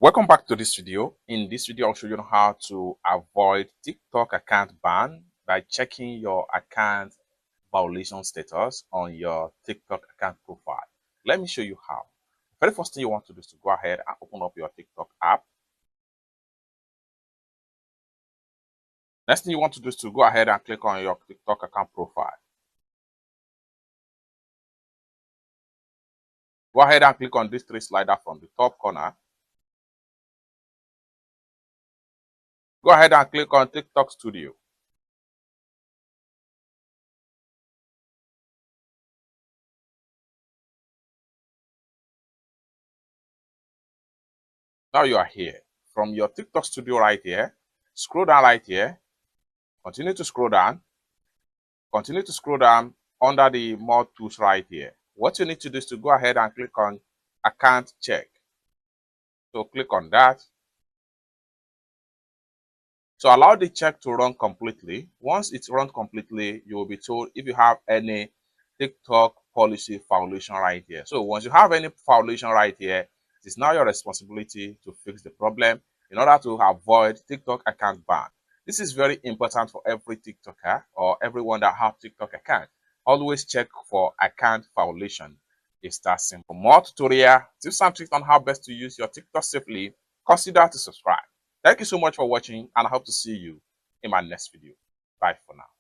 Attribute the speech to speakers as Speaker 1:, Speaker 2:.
Speaker 1: Welcome back to this video. In this video, I'll show you how to avoid TikTok account ban by checking your account violation status on your TikTok account profile. Let me show you how. The very first thing you want to do is to go ahead and open up your TikTok app. Next thing you want to do is to go ahead and click on your TikTok account profile. Go ahead and click on these three sliders from the top corner. Go ahead and click on TikTok Studio. Now you are here. From your TikTok Studio right here, scroll down right here. Continue to scroll down. Continue to scroll down under the more tools right here. What you need to do is to go ahead and click on account check. So click on that. So allow the check to run completely. Once it's run completely, you will be told if you have any TikTok policy violation right here. So once you have any violation right here, it is now your responsibility to fix the problem in order to avoid TikTok account ban. This is very important for every TikToker or everyone that have TikTok account. Always check for account violation. It's that simple. For more tutorial, tips and tricks on how best to use your TikTok safely, consider to subscribe. Thank you so much for watching, and I hope to see you in my next video. Bye for now.